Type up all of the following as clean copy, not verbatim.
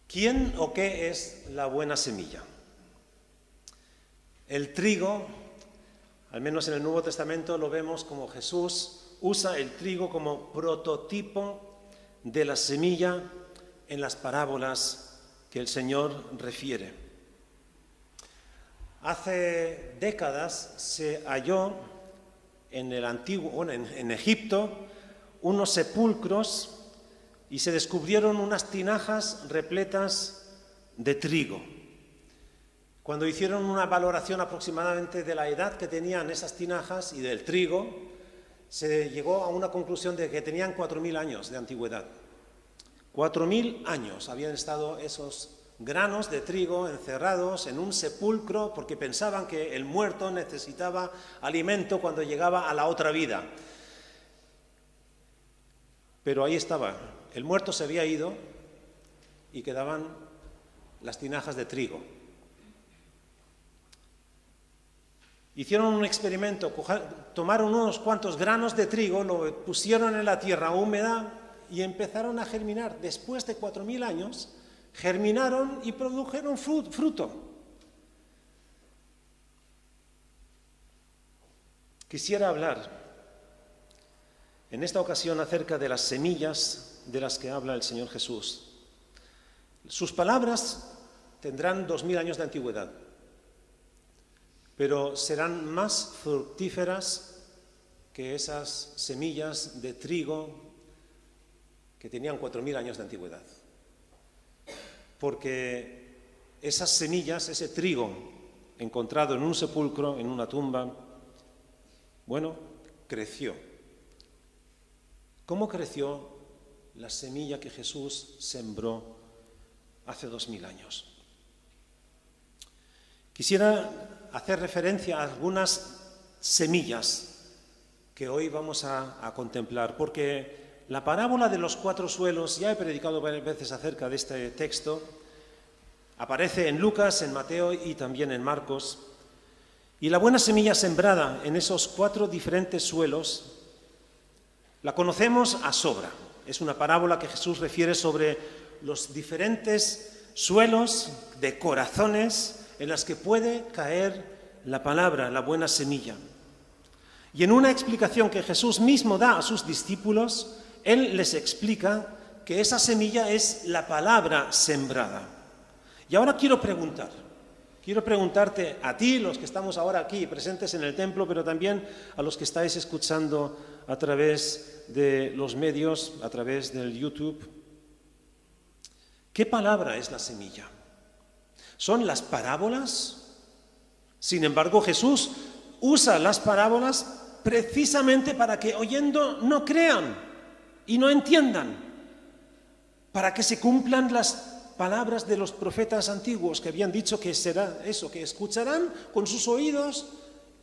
¿Quién o qué es la buena semilla? El trigo, al menos en el Nuevo Testamento lo vemos como Jesús usa el trigo como prototipo de la semilla en las parábolas que el Señor refiere. Hace décadas se halló en Egipto, unos sepulcros y se descubrieron unas tinajas repletas de trigo. Cuando hicieron una valoración aproximadamente de la edad que tenían esas tinajas y del trigo, se llegó a una conclusión de que tenían 4.000 años de antigüedad. 4.000 años habían estado esos granos de trigo encerrados en un sepulcro porque pensaban que el muerto necesitaba alimento cuando llegaba a la otra vida. Pero ahí estaba, el muerto se había ido y quedaban las tinajas de trigo. Hicieron un experimento, tomaron unos cuantos granos de trigo, lo pusieron en la tierra húmeda y empezaron a germinar. Después de 4.000 años, germinaron y produjeron fruto. Quisiera hablar en esta ocasión acerca de las semillas de las que habla el Señor Jesús. Sus palabras tendrán 2.000 años de antigüedad, pero serán más fructíferas que esas semillas de trigo que tenían 4.000 años de antigüedad. Porque esas semillas, ese trigo encontrado en un sepulcro, en una tumba, creció. ¿Cómo creció la semilla que Jesús sembró hace 2.000 años? Quisiera hacer referencia a algunas semillas que hoy vamos a contemplar, porque la parábola de los 4 suelos, ya he predicado varias veces acerca de este texto, aparece en Lucas, en Mateo y también en Marcos, y la buena semilla sembrada en esos 4 diferentes suelos la conocemos a sobra. Es una parábola que Jesús refiere sobre los diferentes suelos de corazones en las que puede caer la palabra, la buena semilla. Y en una explicación que Jesús mismo da a sus discípulos, Él les explica que esa semilla es la palabra sembrada. Y ahora quiero preguntarte a ti, los que estamos ahora aquí presentes en el templo, pero también a los que estáis escuchando a través de los medios, a través del YouTube, ¿qué palabra es la semilla? ¿Son las parábolas? Sin embargo, Jesús usa las parábolas precisamente para que oyendo no crean y no entiendan, para que se cumplan las palabras de los profetas antiguos que habían dicho que será eso, que escucharán con sus oídos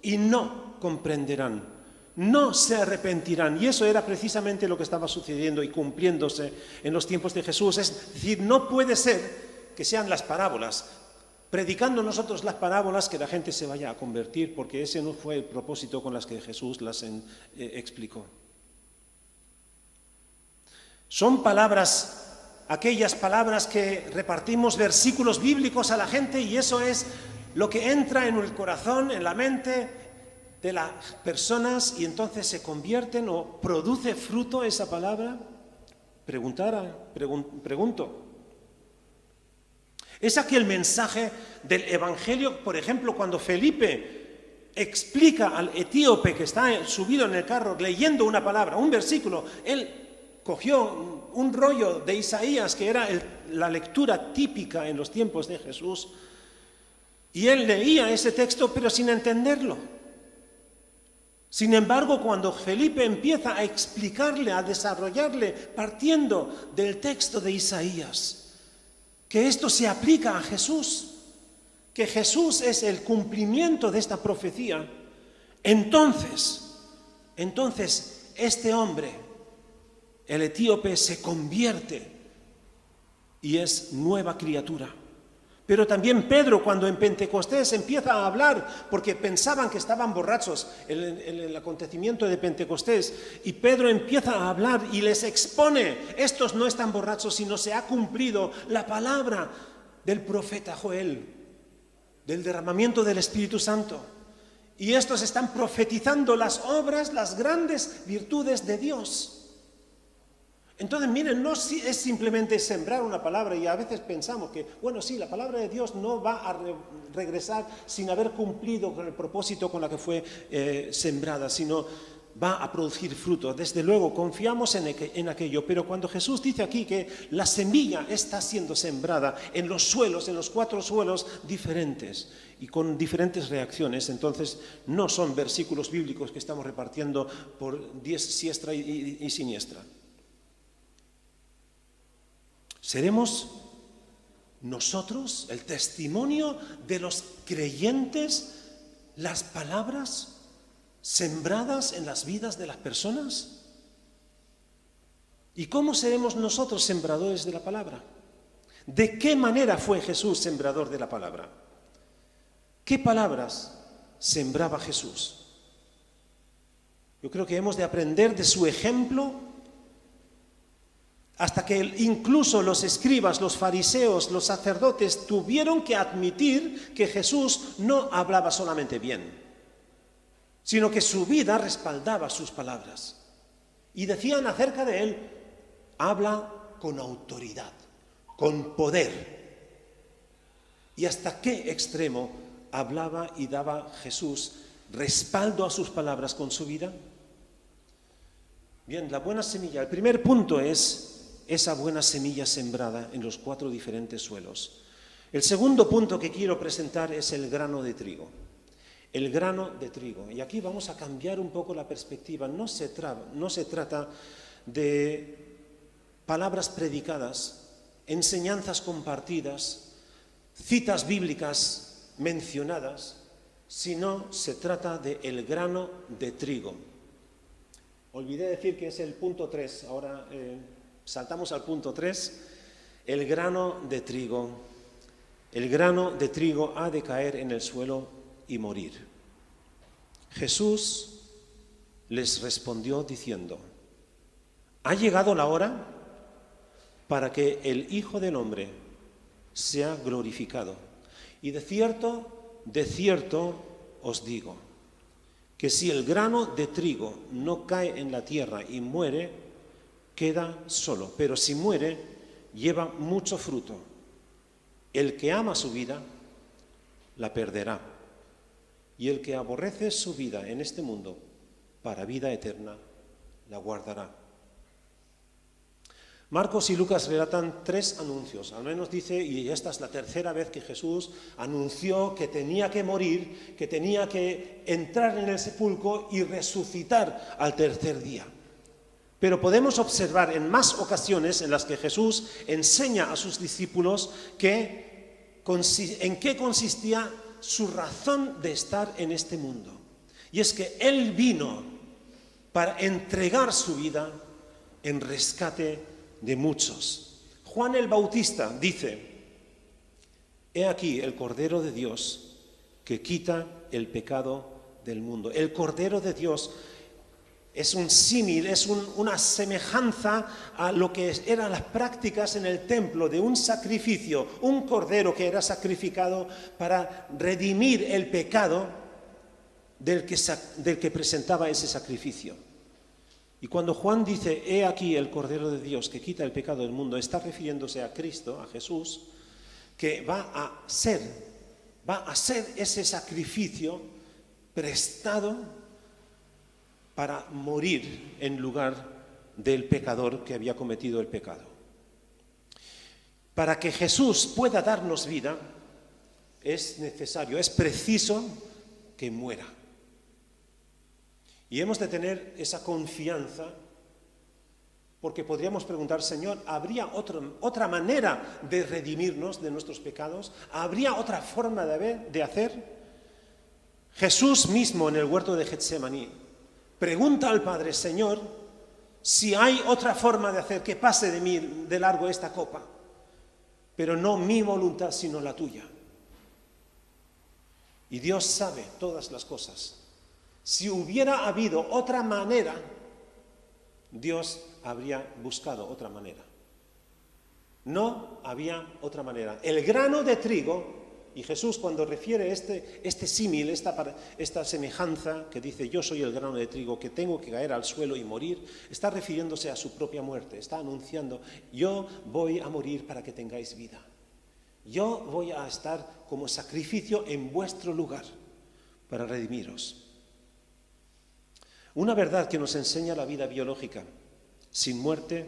y no comprenderán, no se arrepentirán. Y eso era precisamente lo que estaba sucediendo y cumpliéndose en los tiempos de Jesús. Es decir, no puede ser que sean las parábolas, predicando nosotros las parábolas, que la gente se vaya a convertir, porque ese no fue el propósito con las que Jesús las explicó. Son palabras, aquellas palabras que repartimos versículos bíblicos a la gente, y eso es lo que entra en el corazón, en la mente de las personas, y entonces se convierten o produce fruto esa palabra. Pregunto. ¿Es aquel mensaje del Evangelio, por ejemplo, cuando Felipe explica al etíope que está subido en el carro leyendo una palabra, un versículo? Él cogió un rollo de Isaías, que era la lectura típica en los tiempos de Jesús, y él leía ese texto pero sin entenderlo. Sin embargo, cuando Felipe empieza a explicarle, a desarrollarle, partiendo del texto de Isaías, que esto se aplica a Jesús, que Jesús es el cumplimiento de esta profecía, entonces este hombre, el etíope, se convierte y es nueva criatura, Pero también Pedro, cuando en Pentecostés empieza a hablar, porque pensaban que estaban borrachos en el acontecimiento de Pentecostés, y Pedro empieza a hablar y les expone, estos no están borrachos, sino se ha cumplido la palabra del profeta Joel, del derramamiento del Espíritu Santo. Y estos están profetizando las obras, las grandes virtudes de Dios. Entonces, miren, no es simplemente sembrar una palabra, y a veces pensamos que, bueno, sí, la palabra de Dios no va a regresar sin haber cumplido con el propósito con la que fue sembrada, sino va a producir fruto. Desde luego, confiamos en aquello, pero cuando Jesús dice aquí que la semilla está siendo sembrada en los suelos, en los 4 suelos diferentes y con diferentes reacciones, entonces no son versículos bíblicos que estamos repartiendo por diestra y siniestra. ¿Seremos nosotros el testimonio de los creyentes, las palabras sembradas en las vidas de las personas? ¿Y cómo seremos nosotros sembradores de la palabra? ¿De qué manera fue Jesús sembrador de la palabra? ¿Qué palabras sembraba Jesús? Yo creo que hemos de aprender de su ejemplo, hasta que incluso los escribas, los fariseos, los sacerdotes tuvieron que admitir que Jesús no hablaba solamente bien, sino que su vida respaldaba sus palabras. Y decían acerca de él, habla con autoridad, con poder. ¿Y hasta qué extremo hablaba y daba Jesús respaldo a sus palabras con su vida? Bien, la buena semilla. El primer punto es esa buena semilla sembrada en los 4 diferentes suelos. El segundo punto que quiero presentar es el grano de trigo. El grano de trigo. Y aquí vamos a cambiar un poco la perspectiva. No se trata de palabras predicadas, enseñanzas compartidas, citas bíblicas mencionadas, sino se trata de el grano de trigo. Olvidé decir que es el punto 3, ahora saltamos al punto 3, el grano de trigo. El grano de trigo ha de caer en el suelo y morir. Jesús les respondió diciendo, ha llegado la hora para que el Hijo del Hombre sea glorificado. Y de cierto os digo, que si el grano de trigo no cae en la tierra y muere, queda solo, pero si muere, lleva mucho fruto. El que ama su vida, la perderá, y el que aborrece su vida en este mundo, para vida eterna, la guardará. Marcos y Lucas relatan 3 anuncios, al menos dice, y esta es la tercera vez que Jesús anunció que tenía que morir, que tenía que entrar en el sepulcro y resucitar al tercer día. Pero podemos observar en más ocasiones en las que Jesús enseña a sus discípulos en qué consistía su razón de estar en este mundo. Y es que Él vino para entregar su vida en rescate de muchos. Juan el Bautista dice, he aquí el Cordero de Dios que quita el pecado del mundo. El Cordero de Dios es un símil, es una semejanza a lo que eran las prácticas en el templo de un sacrificio, un cordero que era sacrificado para redimir el pecado del que presentaba ese sacrificio. Y cuando Juan dice, he aquí el Cordero de Dios que quita el pecado del mundo, está refiriéndose a Cristo, a Jesús, que va a ser ese sacrificio prestado para morir en lugar del pecador que había cometido el pecado. Para que Jesús pueda darnos vida, es necesario, es preciso que muera. Y hemos de tener esa confianza, porque podríamos preguntar, Señor, ¿habría otra manera de redimirnos de nuestros pecados? ¿Habría otra forma de hacer? Jesús mismo en el huerto de Getsemaní pregunta al Padre, Señor, si hay otra forma de hacer, que pase de mí de largo esta copa. pero no mi voluntad, sino la tuya. Y Dios sabe todas las cosas. Si hubiera habido otra manera, Dios habría buscado otra manera. No había otra manera. El grano de trigo, y Jesús cuando refiere este símil, esta semejanza que dice yo soy el grano de trigo que tengo que caer al suelo y morir, está refiriéndose a su propia muerte, está anunciando yo voy a morir para que tengáis vida. Yo voy a estar como sacrificio en vuestro lugar para redimiros. Una verdad que nos enseña la vida biológica: sin muerte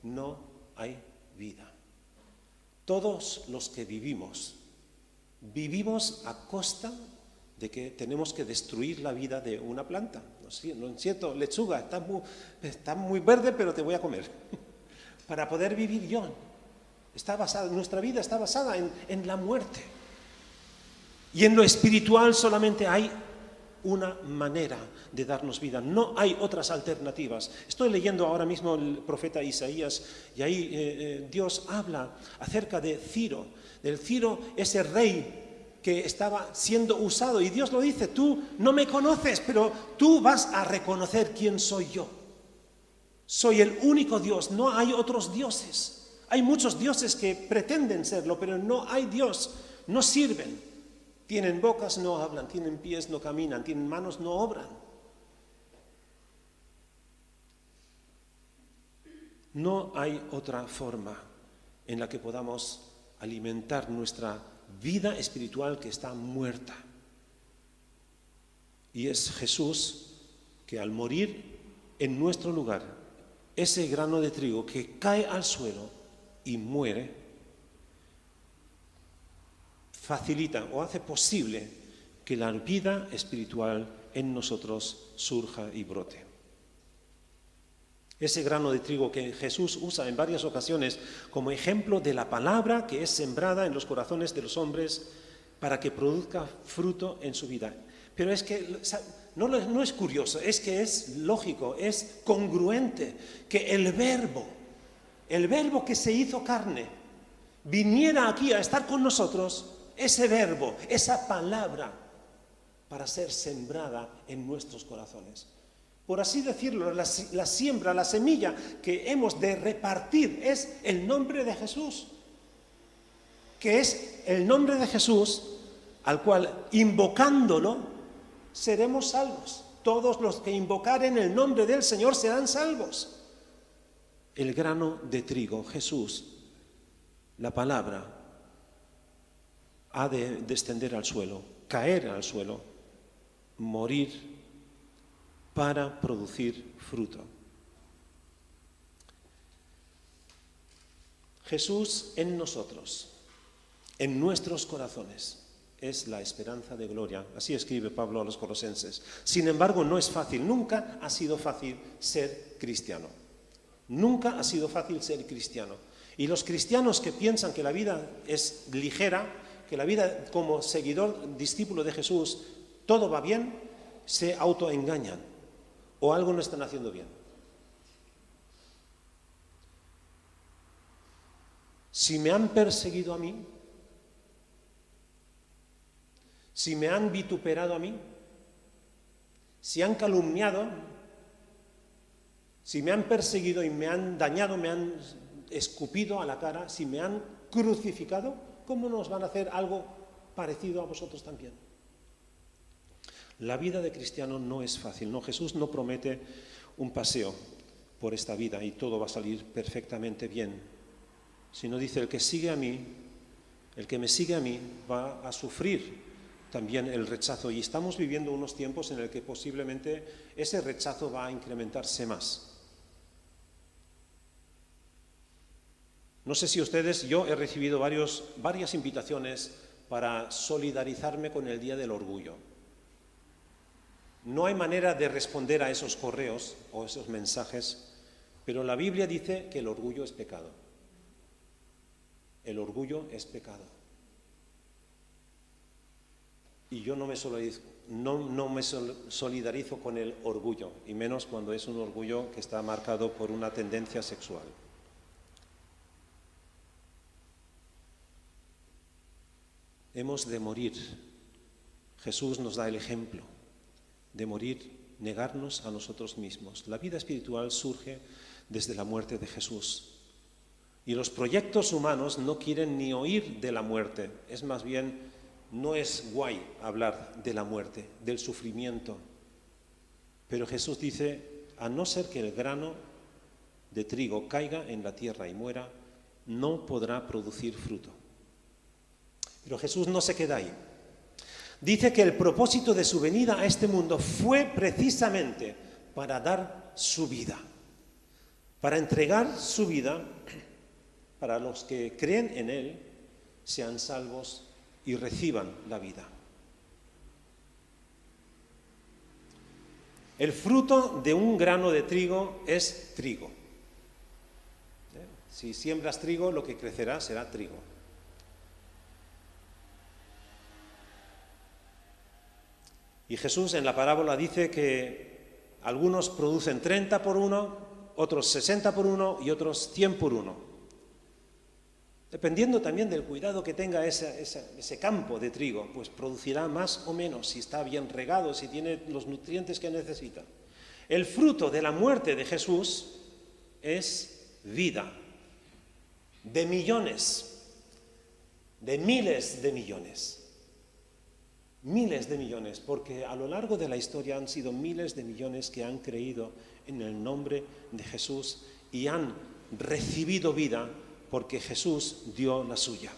no hay vida. Todos los que vivimos a costa de que tenemos que destruir la vida de una planta. Lo siento, lechuga, está muy verde, pero te voy a comer. Para poder vivir yo. Nuestra vida está basada en la muerte. Y en lo espiritual solamente hay una manera de darnos vida. No hay otras alternativas. Estoy leyendo ahora mismo el profeta Isaías y ahí Dios habla acerca de Ciro, del Ciro, ese rey que estaba siendo usado. Y Dios lo dice, tú no me conoces, pero tú vas a reconocer quién soy yo. Soy el único Dios, no hay otros dioses. Hay muchos dioses que pretenden serlo, pero no hay Dios, no sirven. Tienen bocas, no hablan, tienen pies, no caminan, tienen manos, no obran. No hay otra forma en la que podamos alimentar nuestra vida espiritual que está muerta. Y es Jesús que al morir en nuestro lugar, ese grano de trigo que cae al suelo y muere, facilita o hace posible que la vida espiritual en nosotros surja y brote. Ese grano de trigo que Jesús usa en varias ocasiones como ejemplo de la palabra que es sembrada en los corazones de los hombres para que produzca fruto en su vida. Pero es que no es curioso, es que es lógico, es congruente que el verbo que se hizo carne, viniera aquí a estar con nosotros, ese verbo, esa palabra, para ser sembrada en nuestros corazones. Por así decirlo, la siembra, la semilla que hemos de repartir es el nombre de Jesús, que es el nombre de Jesús al cual, invocándolo, seremos salvos. Todos los que invocaren el nombre del Señor serán salvos. El grano de trigo, Jesús, la palabra, ha de descender al suelo, caer al suelo, morir para producir fruto. Jesús en nosotros, en nuestros corazones, es la esperanza de gloria. Así escribe Pablo a los Colosenses. Sin embargo, no es fácil, nunca ha sido fácil ser cristiano. Nunca ha sido fácil ser cristiano. Y los cristianos que piensan que la vida es ligera, que la vida como seguidor, discípulo de Jesús, todo va bien, se autoengañan o algo no están haciendo bien. Si me han perseguido a mí, si me han vituperado a mí, si han calumniado, si me han perseguido y me han dañado, me han escupido a la cara, si me han crucificado, ¿cómo nos van a hacer algo parecido a vosotros también? La vida de cristiano no es fácil, no, Jesús no promete un paseo por esta vida y todo va a salir perfectamente bien, sino dice el que sigue a mí, el que me sigue a mí va a sufrir también el rechazo y estamos viviendo unos tiempos en el que posiblemente ese rechazo va a incrementarse más. No sé si ustedes, yo he recibido varias invitaciones para solidarizarme con el Día del Orgullo. No hay manera de responder a esos correos o esos mensajes, pero la Biblia dice que el orgullo es pecado. El orgullo es pecado. Y yo no me solidarizo con el orgullo, y menos cuando es un orgullo que está marcado por una tendencia sexual. hemos de morir. Jesús nos da el ejemplo de morir, negarnos a nosotros mismos. La vida espiritual surge desde la muerte de Jesús. Y los proyectos humanos no quieren ni oír de la muerte. Es más bien, no es guay hablar de la muerte, del sufrimiento. Pero Jesús dice, a no ser que el grano de trigo caiga en la tierra y muera, no podrá producir fruto. Pero Jesús no se queda ahí. Dice que el propósito de su venida a este mundo fue precisamente para dar su vida, para entregar su vida para los que creen en Él, sean salvos y reciban la vida. El fruto de un grano de trigo es trigo. Si siembras trigo, lo que crecerá será trigo. Y Jesús en la parábola dice que algunos producen 30 por uno, otros 60 por uno y otros 100 por uno. Dependiendo también del cuidado que tenga ese campo de trigo, pues producirá más o menos, si está bien regado, si tiene los nutrientes que necesita. El fruto de la muerte de Jesús es vida, de millones, de miles de millones. Miles de millones, porque a lo largo de la historia han sido miles de millones que han creído en el nombre de Jesús y han recibido vida porque Jesús dio la suya.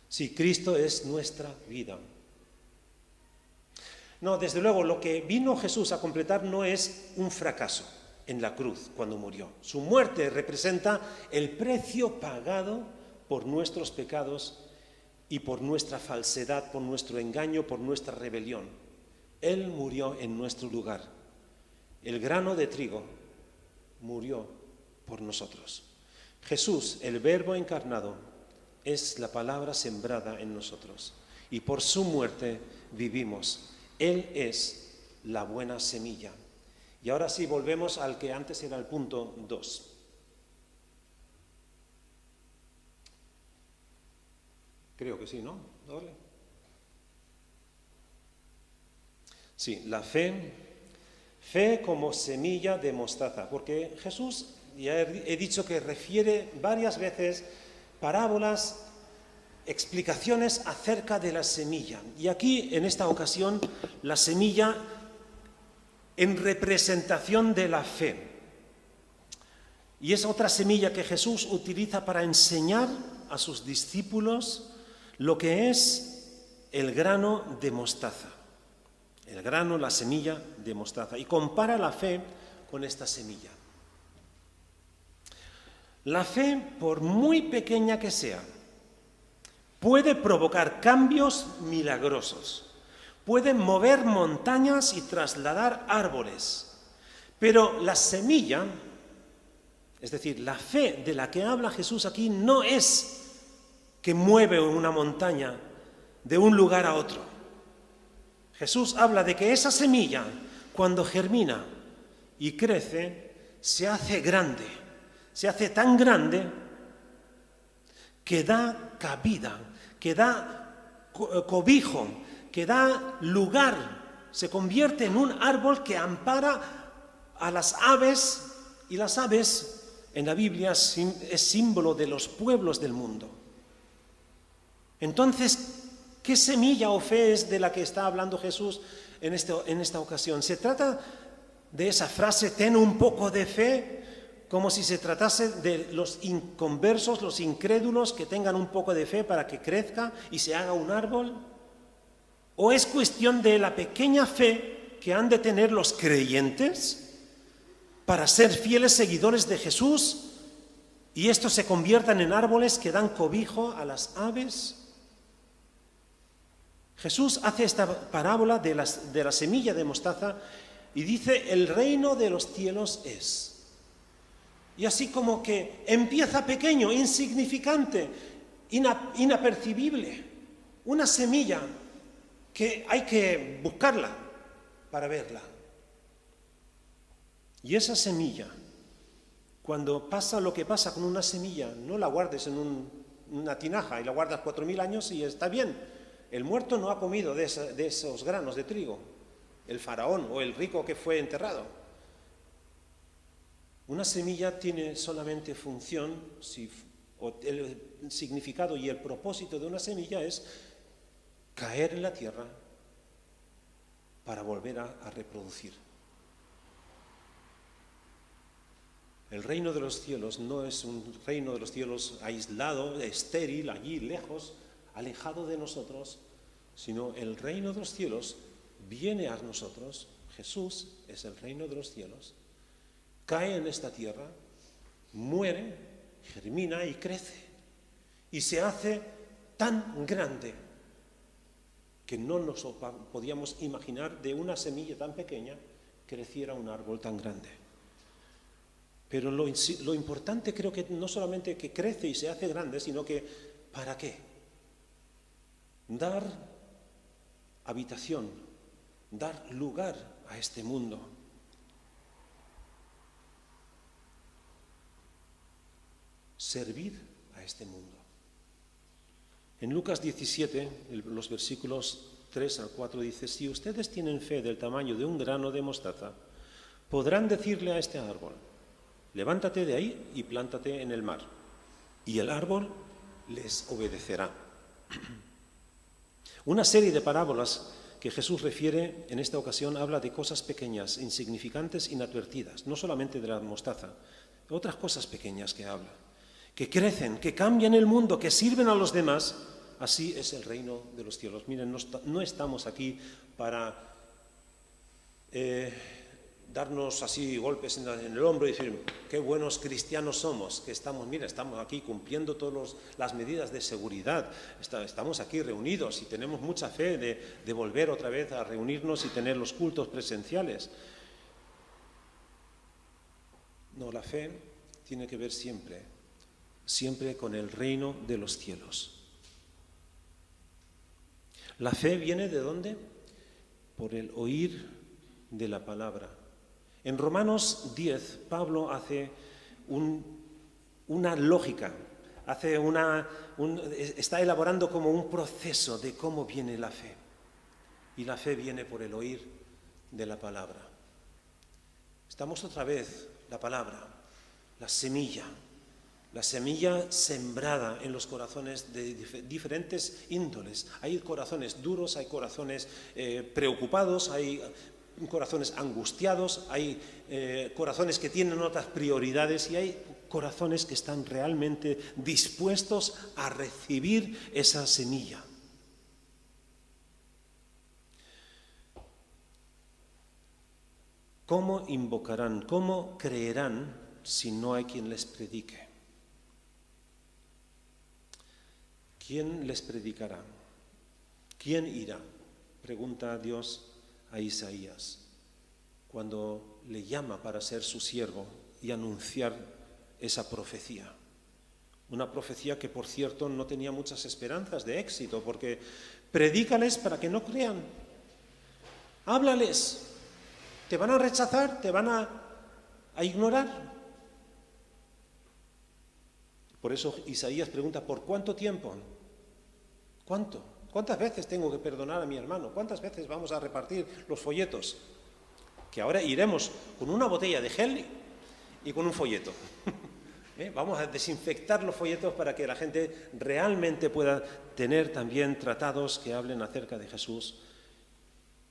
Sí, Cristo es nuestra vida. No, desde luego, lo que vino Jesús a completar no es un fracaso en la cruz cuando murió. Su muerte representa el precio pagado por nuestros pecados y por nuestra falsedad, por nuestro engaño, por nuestra rebelión. Él murió en nuestro lugar. El grano de trigo murió por nosotros. Jesús, el Verbo encarnado, es la palabra sembrada en nosotros. Y por su muerte vivimos. Él es la buena semilla. Y ahora sí, volvemos al que antes era el punto 2. Creo que sí, ¿no? ¿Dale? Sí, la fe como semilla de mostaza, porque Jesús, ya he dicho que refiere varias veces parábolas, explicaciones acerca de la semilla. Y aquí, en esta ocasión, la semilla en representación de la fe. Y es otra semilla que Jesús utiliza para enseñar a sus discípulos lo que es el grano de mostaza. El grano, la semilla de mostaza. Y compara la fe con esta semilla. La fe, por muy pequeña que sea, puede provocar cambios milagrosos. Puede mover montañas y trasladar árboles. Pero la semilla, es decir, la fe de la que habla Jesús aquí, no es que mueve una montaña de un lugar a otro. Jesús habla de que esa semilla, cuando germina y crece, se hace grande, se hace tan grande que da cabida, que da cobijo, que da lugar, se convierte en un árbol que ampara a las aves, y las aves en la Biblia es símbolo de los pueblos del mundo. Entonces, ¿qué semilla o fe es de la que está hablando Jesús en esta ocasión? Se trata de esa frase, ten un poco de fe, como si se tratase de los inconversos, los incrédulos que tengan un poco de fe para que crezca y se haga un árbol. ¿O es cuestión de la pequeña fe que han de tener los creyentes para ser fieles seguidores de Jesús y estos se conviertan en árboles que dan cobijo a las aves? Jesús hace esta parábola de la semilla de mostaza y dice, el reino de los cielos es. Y así como que empieza pequeño, insignificante, inapercibible, una semilla que hay que buscarla para verla. Y esa semilla, cuando pasa lo que pasa con una semilla, no la guardes en un una tinaja y la guardas 4000 años y está bien. El muerto no ha comido de esos granos de trigo, el faraón o el rico que fue enterrado. Una semilla tiene solamente función, o el significado y el propósito de una semilla es caer en la tierra para volver a reproducir. El reino de los cielos no es un reino de los cielos aislado, estéril, allí lejos, alejado de nosotros, sino el reino de los cielos viene a nosotros. Jesús es el reino de los cielos, cae en esta tierra, muere, germina y crece, y se hace tan grande que no nos podíamos imaginar de una semilla tan pequeña creciera un árbol tan grande. Pero lo importante creo que no solamente que crece y se hace grande, sino que ¿para qué? Dar habitación, dar lugar a este mundo. Servir a este mundo. En Lucas 17, los versículos 3 al 4 dice: si ustedes tienen fe del tamaño de un grano de mostaza, podrán decirle a este árbol: levántate de ahí y plántate en el mar, y el árbol les obedecerá. Una serie de parábolas que Jesús refiere en esta ocasión habla de cosas pequeñas, insignificantes, inadvertidas, no solamente de la mostaza, otras cosas pequeñas que habla, que crecen, que cambian el mundo, que sirven a los demás. Así es el reino de los cielos. Miren, no estamos aquí para darnos así golpes en el hombro y decir qué buenos cristianos somos, que estamos aquí cumpliendo todas las medidas de seguridad, estamos aquí reunidos y tenemos mucha fe de volver otra vez a reunirnos y tener los cultos presenciales. No, la fe tiene que ver siempre con el reino de los cielos. La fe viene ¿de dónde? Por el oír de la palabra. En Romanos 10, Pablo hace una lógica, está elaborando como un proceso de cómo viene la fe. Y la fe viene por el oír de la palabra. Estamos otra vez, la palabra, la semilla sembrada en los corazones de diferentes índoles. Hay corazones duros, hay corazones preocupados, hay corazones angustiados, hay corazones que tienen otras prioridades y hay corazones que están realmente dispuestos a recibir esa semilla. ¿Cómo invocarán, cómo creerán si no hay quien les predique? ¿Quién les predicará? ¿Quién irá? Pregunta Dios a Isaías cuando le llama para ser su siervo y anunciar esa profecía. Una profecía que, por cierto, no tenía muchas esperanzas de éxito, porque predícales para que no crean. Háblales. ¿Te van a rechazar? ¿Te van a ignorar? Por eso Isaías pregunta, ¿por cuánto tiempo? ¿Cuánto? ¿Cuántas veces tengo que perdonar a mi hermano? ¿Cuántas veces vamos a repartir los folletos? Que ahora iremos con una botella de gel y con un folleto. Vamos a desinfectar los folletos para que la gente realmente pueda tener también tratados que hablen acerca de Jesús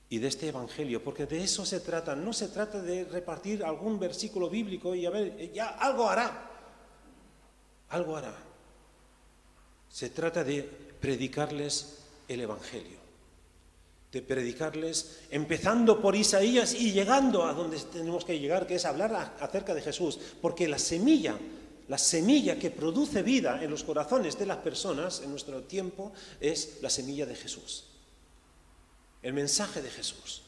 y de este evangelio, porque de eso se trata. No se trata de repartir algún versículo bíblico y a ver, ya algo hará. Algo hará. Se trata de predicarles el evangelio, de predicarles empezando por Isaías y llegando a donde tenemos que llegar, que es hablar acerca de Jesús, porque la semilla que produce vida en los corazones de las personas en nuestro tiempo es la semilla de Jesús, el mensaje de Jesús.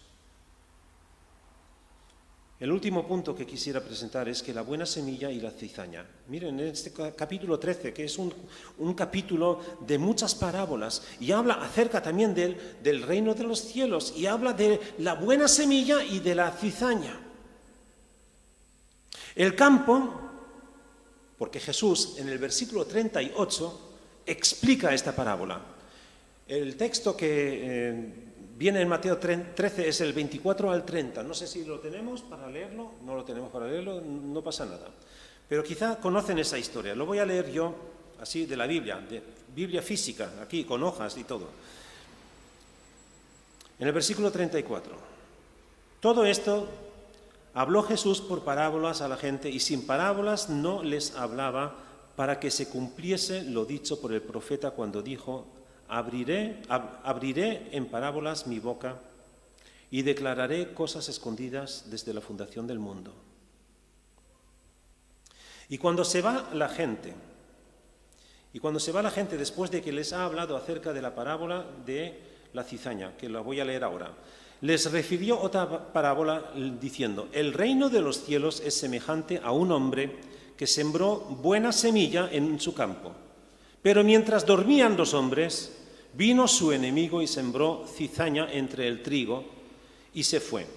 El último punto que quisiera presentar es que la buena semilla y la cizaña. Miren, en este capítulo 13, que es un capítulo de muchas parábolas, y habla acerca también del reino de los cielos, y habla de la buena semilla y de la cizaña. El campo, porque Jesús en el versículo 38 explica esta parábola. El texto que viene en Mateo 13 es el 24 al 30. No sé si lo tenemos para leerlo, no lo tenemos para leerlo, no pasa nada. Pero quizá conocen esa historia. Lo voy a leer yo, así, de la Biblia, de Biblia física, aquí, con hojas y todo. En el versículo 34. Todo esto habló Jesús por parábolas a la gente, y sin parábolas no les hablaba, para que se cumpliese lo dicho por el profeta cuando dijo: abriré en parábolas mi boca y declararé cosas escondidas desde la fundación del mundo. Y cuando se va la gente después de que les ha hablado acerca de la parábola de la cizaña, que la voy a leer ahora, les refirió otra parábola diciendo: el reino de los cielos es semejante a un hombre que sembró buena semilla en su campo. Pero mientras dormían los hombres, vino su enemigo y sembró cizaña entre el trigo y se fue.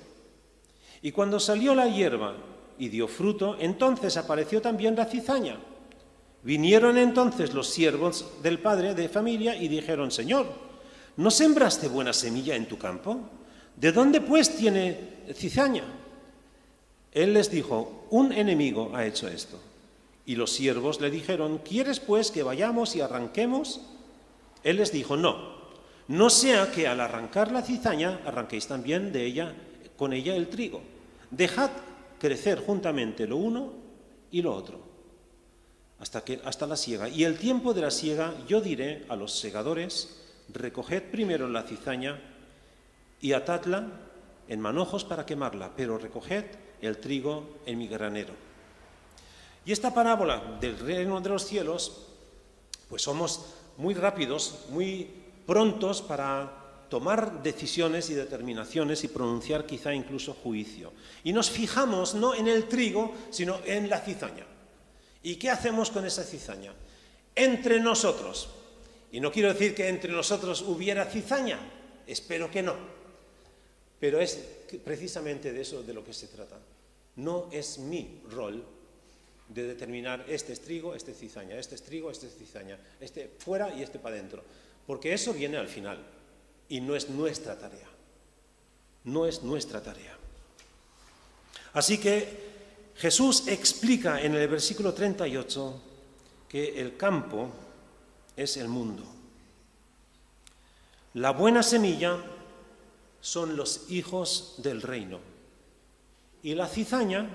Y cuando salió la hierba y dio fruto, entonces apareció también la cizaña. Vinieron entonces los siervos del padre de familia y dijeron: Señor, ¿no sembraste buena semilla en tu campo? ¿De dónde pues tiene cizaña? Él les dijo: un enemigo ha hecho esto. Y los siervos le dijeron: ¿quieres pues que vayamos y arranquemos? Él les dijo: no sea que al arrancar la cizaña arranquéis también con ella el trigo. Dejad crecer juntamente lo uno y lo otro, hasta la siega. Y el tiempo de la siega yo diré a los segadores: recoged primero la cizaña y atadla en manojos para quemarla, pero recoged el trigo en mi granero. Y esta parábola del reino de los cielos, pues somos muy rápidos, muy prontos para tomar decisiones y determinaciones y pronunciar quizá incluso juicio. Y nos fijamos no en el trigo, sino en la cizaña. ¿Y qué hacemos con esa cizaña? Entre nosotros. Y no quiero decir que entre nosotros hubiera cizaña, espero que no. Pero es precisamente de eso de lo que se trata. No es mi rol de determinar este es trigo, este es cizaña, este es trigo, este es cizaña, este fuera y este para adentro. Porque eso viene al final y no es nuestra tarea. No es nuestra tarea. Así que Jesús explica en el versículo 38 que el campo es el mundo. La buena semilla son los hijos del reino y la cizaña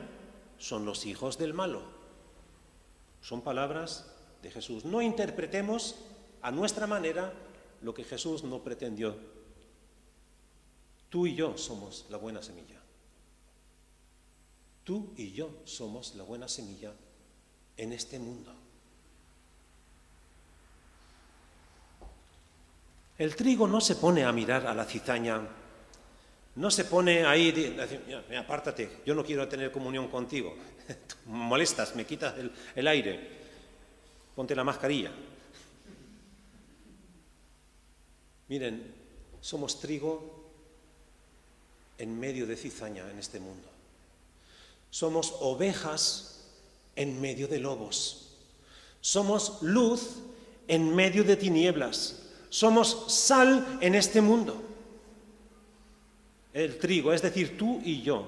son los hijos del malo. Son palabras de Jesús. No interpretemos a nuestra manera lo que Jesús no pretendió. Tú y yo somos la buena semilla. Tú y yo somos la buena semilla en este mundo. El trigo no se pone a mirar a la cizaña, no se pone ahí, mira, apártate, yo no quiero tener comunión contigo, me molestas, me quitas el aire, ponte la mascarilla. Miren, somos trigo en medio de cizaña en este mundo. Somos ovejas en medio de lobos. Somos luz en medio de tinieblas. Somos sal en este mundo. El trigo, es decir, tú y yo,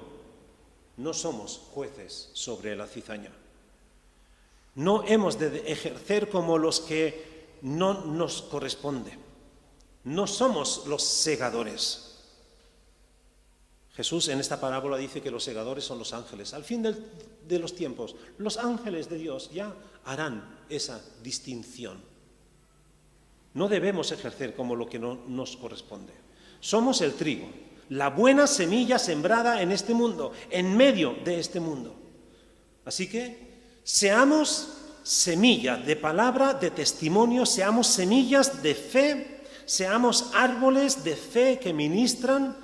no somos jueces sobre la cizaña. No hemos de ejercer como los que no nos corresponde. No somos los segadores. Jesús en esta parábola dice que los segadores son los ángeles. Al fin de los tiempos, los ángeles de Dios ya harán esa distinción. No debemos ejercer como lo que no nos corresponde. Somos el trigo, la buena semilla sembrada en este mundo, en medio de este mundo. Así que seamos semilla de palabra, de testimonio, seamos semillas de fe, seamos árboles de fe que ministran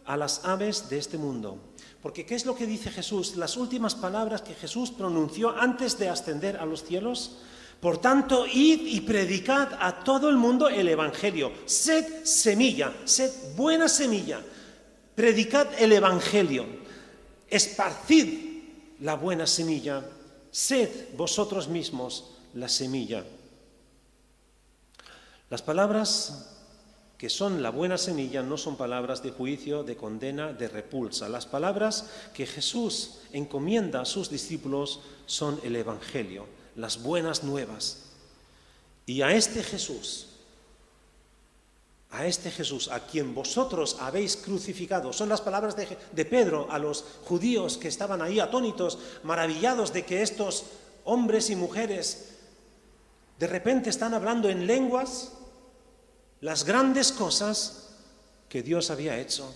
a las aves de este mundo. Porque ¿qué es lo que dice Jesús? Las últimas palabras que Jesús pronunció antes de ascender a los cielos. Por tanto, id y predicad a todo el mundo el Evangelio. Sed semilla, sed buena semilla. Predicad el Evangelio. Esparcid la buena semilla. Sed vosotros mismos la semilla. Las palabras que son la buena semilla no son palabras de juicio, de condena, de repulsa. Las palabras que Jesús encomienda a sus discípulos son el Evangelio, las buenas nuevas. Y a este Jesús, a quien vosotros habéis crucificado, son las palabras de Pedro a los judíos que estaban ahí atónitos, maravillados de que estos hombres y mujeres de repente están hablando en lenguas las grandes cosas que Dios había hecho.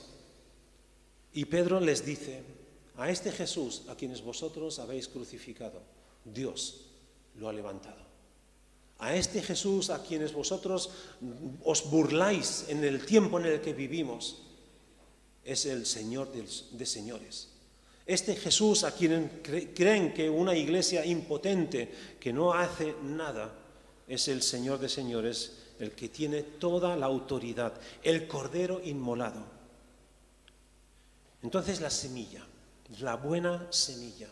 Y Pedro les dice, a este Jesús a quienes vosotros habéis crucificado, Dios lo ha levantado. A este Jesús a quienes vosotros os burláis en el tiempo en el que vivimos, es el Señor de señores. Este Jesús a quienes creen que una iglesia impotente que no hace nada, es el Señor de señores, el que tiene toda la autoridad, el Cordero inmolado. Entonces la semilla, la buena semilla.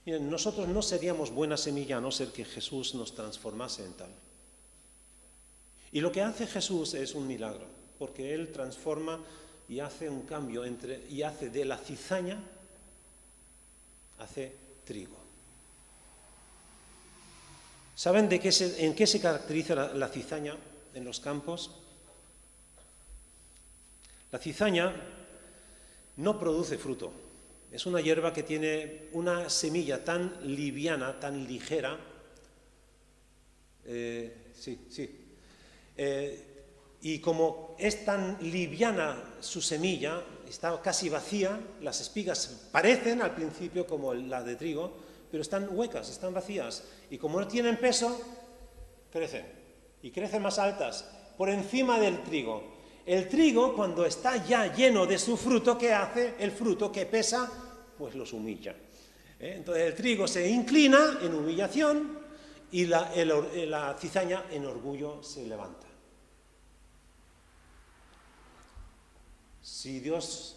Miren, nosotros no seríamos buena semilla a no ser que Jesús nos transformase en tal. Y lo que hace Jesús es un milagro, porque Él transforma y hace un cambio y hace de la cizaña, hace trigo. ¿Saben en qué se caracteriza la cizaña en los campos? La cizaña no produce fruto. Es una hierba que tiene una semilla tan liviana, tan ligera. Y como es tan liviana su semilla, está casi vacía, las espigas parecen al principio como la de trigo, pero están huecas, están vacías. Y como no tienen peso, crecen. Y crecen más altas, por encima del trigo. El trigo, cuando está ya lleno de su fruto, ¿qué hace? El fruto que pesa, pues los humilla. Entonces el trigo se inclina en humillación y la cizaña en orgullo se levanta. Si Dios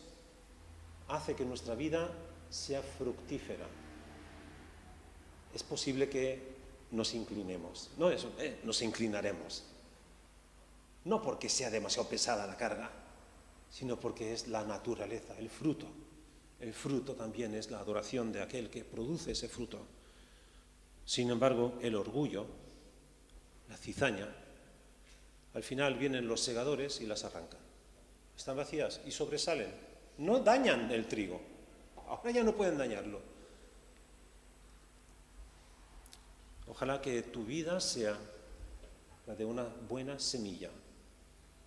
hace que nuestra vida sea fructífera, es posible que nos inclinemos. Nos inclinaremos. No porque sea demasiado pesada la carga, sino porque es la naturaleza, el fruto. El fruto también es la adoración de aquel que produce ese fruto. Sin embargo, el orgullo, la cizaña, al final vienen los segadores y las arrancan. Están vacías y sobresalen. No dañan el trigo. Ahora ya no pueden dañarlo. Ojalá que tu vida sea la de una buena semilla,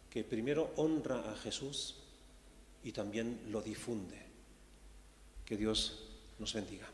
que primero honra a Jesús y también lo difunde. Que Dios nos bendiga.